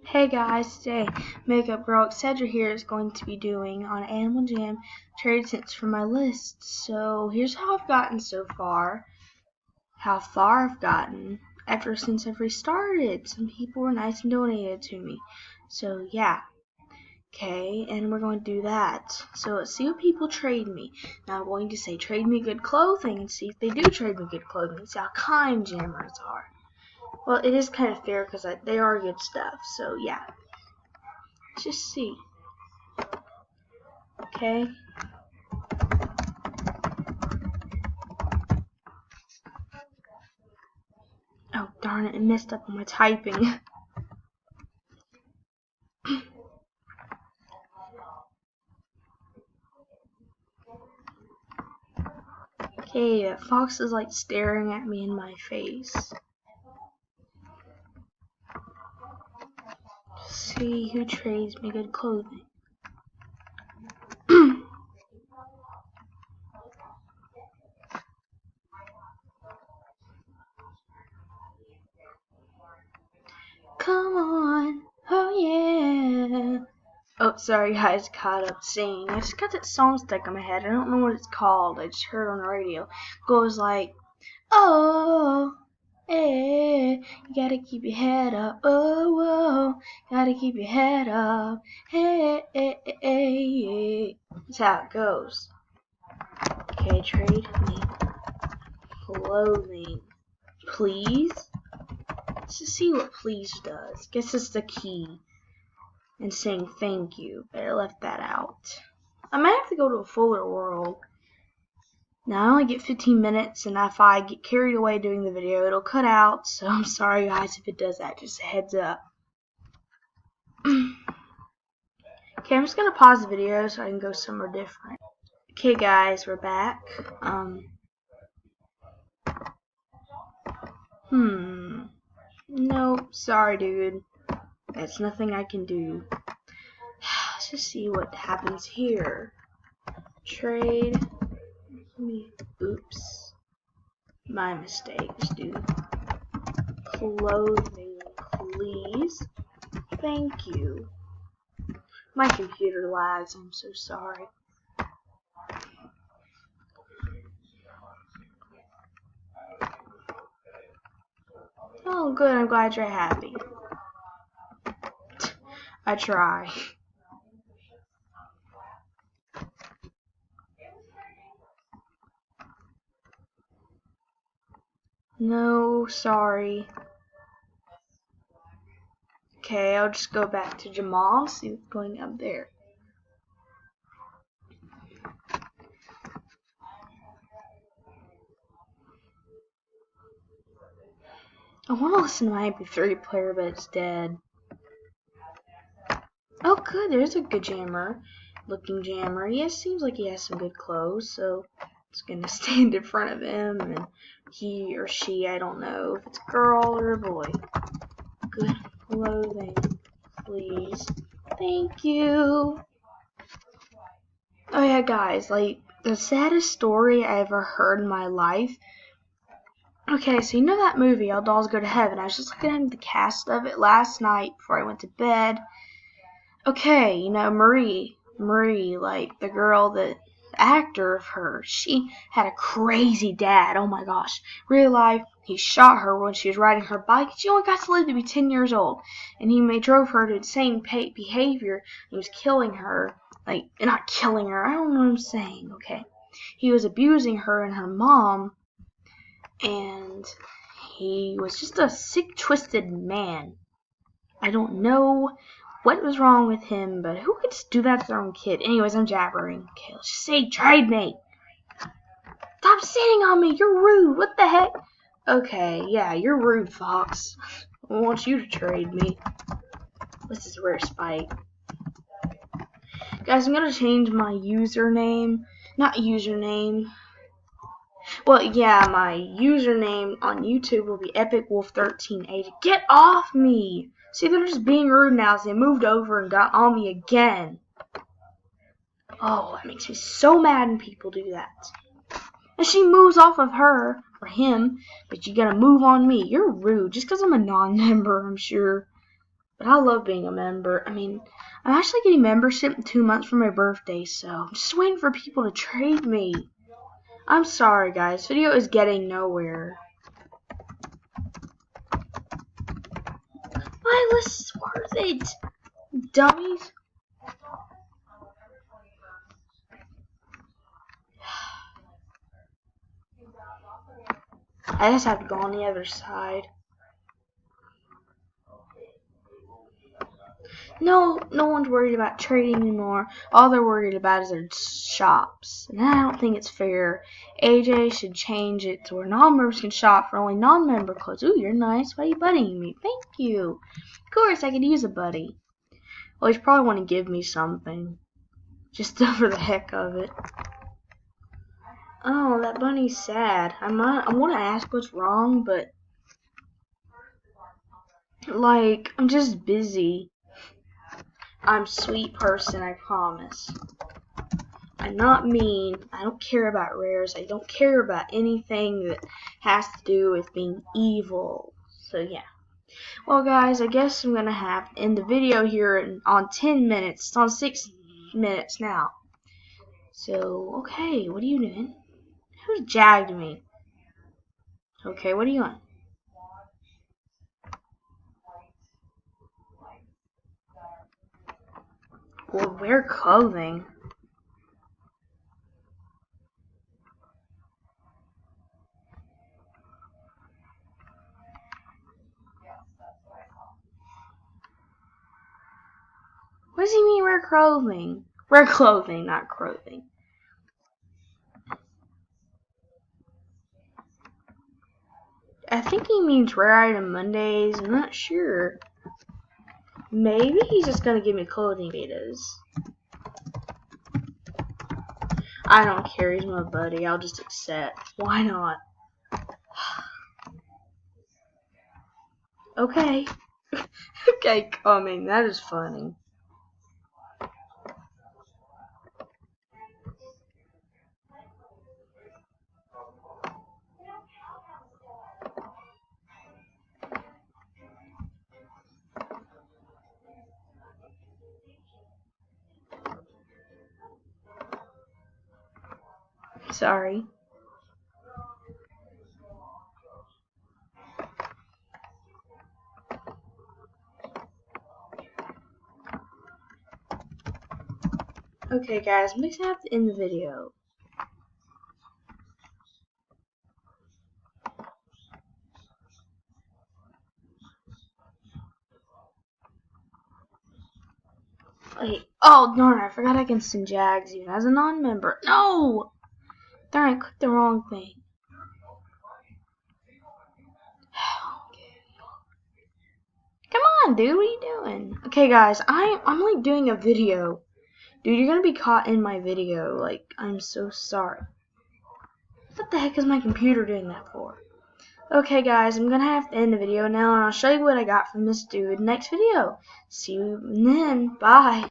Hey guys, today Makeup Girl Etc. here is going to be doing on Animal Jam trade hints for my list. So here's how I've gotten so far, how far I've gotten ever since I've restarted. Some people were nice and donated to me. So yeah, okay, and we're going to do that. So let's see what people trade me. Now I'm going to say trade me good clothing and see if they do trade me good clothing and see how kind jammers are. Well, it is kind of fair because they are good stuff, so yeah. Let's just see. Okay. Oh, darn it, I messed up on my typing. Okay, Fox is like staring at me in my face. See who trades me good clothing. Come on, oh yeah. Oh, sorry guys, caught up singing. I just got that song stuck in my head. I don't know what it's called. I just heard it on the radio. It goes like, oh, hey, you gotta keep your head up. Oh, whoa, gotta keep your head up. Hey, hey, hey, hey. That's how it goes. Okay, trade me clothing, please. Let's just see what please does. Guess it's the key. And saying thank you. Better left that out. I might have to go to a fuller world. Now I only get 15 minutes, and if I get carried away doing the video, it'll cut out. So I'm sorry guys if it does that. Just a heads up. Okay, I'm just gonna pause the video so I can go somewhere different. Okay guys, we're back. Nope, sorry dude. That's nothing I can do. Let's just see what happens here. Trade. Oops. My mistake. Just do clothing, please. Thank you. My computer lags. I'm so sorry. Oh, good. I'm glad you're happy. I try. No, sorry. Okay, I'll just go back to Jamal, see what's going up there. I want to listen to my MP3 player, but it's dead. Oh, good. There's a good jammer. Looking jammer. He seems like he has some good clothes, so it's gonna stand in front of him, and he or she, I don't know if it's a girl or a boy. Good clothing, please. Thank you. Oh yeah, guys, like the saddest story I ever heard in my life. Okay, so you know that movie, All Dolls Go to Heaven? I was just looking at the cast of it last night before I went to bed. Okay, you know, Marie, like the girl that actor of her, she had a crazy dad. Oh my gosh. Real life, he shot her when she was riding her bike. She only got to live to be 10 years old. And he drove her to insane behavior. He was killing her. Like, not killing her. I don't know what I'm saying, okay? He was abusing her and her mom. And he was just a sick, twisted man. I don't know what was wrong with him, but who could just do that to their own kid? Anyways, I'm jabbering. Okay, let's just say trade me. Stop sitting on me. You're rude. What the heck? Okay, yeah, you're rude, Fox. I want you to trade me. This is where Spike. Guys, I'm going to change my username. Not username. Well, yeah, my username on YouTube will be EpicWolf1380. Get off me! See, they're just being rude now, so they moved over and got on me again. Oh, that makes me so mad when people do that. And she moves off of her, or him, but you gotta move on me. You're rude, just because I'm a non-member, I'm sure. But I love being a member. I mean, I'm actually getting membership in 2 months for my birthday, so I'm just waiting for people to trade me. I'm sorry, guys. This video is getting nowhere. My list is worth it, dummies. I just have to go on the other side. No one's worried about trading anymore. All they're worried about is their shops. And I don't think it's fair. AJ should change it to where non-members can shop for only non-member clothes. Ooh, you're nice. Why are you buddying me? Thank you. Of course, I could use a buddy. Well, he's probably want to give me something. Just for the heck of it. Oh, that bunny's sad. I want to ask what's wrong, but like, I'm just busy. I'm a sweet person, I promise. I'm not mean. I don't care about rares. I don't care about anything that has to do with being evil. So yeah. Well, guys, I guess I'm gonna have to end the video here on 10 minutes. It's on 6 minutes now. So okay, what are you doing? Who's jagged me? Okay, what are you on? Well, wear clothing. What does he mean wear clothing? Wear clothing, not clothing. I think he means rare item Mondays. I'm not sure. Maybe he's just gonna give me clothing betas. I don't care. He's my buddy. I'll just accept. Why not? Okay. Okay, coming. That is funny. Sorry. Okay, guys, I'm just gonna have to end the video. Wait. Oh, darn, I forgot I can send Jags even as a non-member. No! Darn, I clicked the wrong thing. Come on, dude, what are you doing? Okay, guys, I'm like doing a video. Dude, you're gonna be caught in my video. Like, I'm so sorry. What the heck is my computer doing that for? Okay, guys, I'm gonna have to end the video now, and I'll show you what I got from this dude next video. See you then. Bye.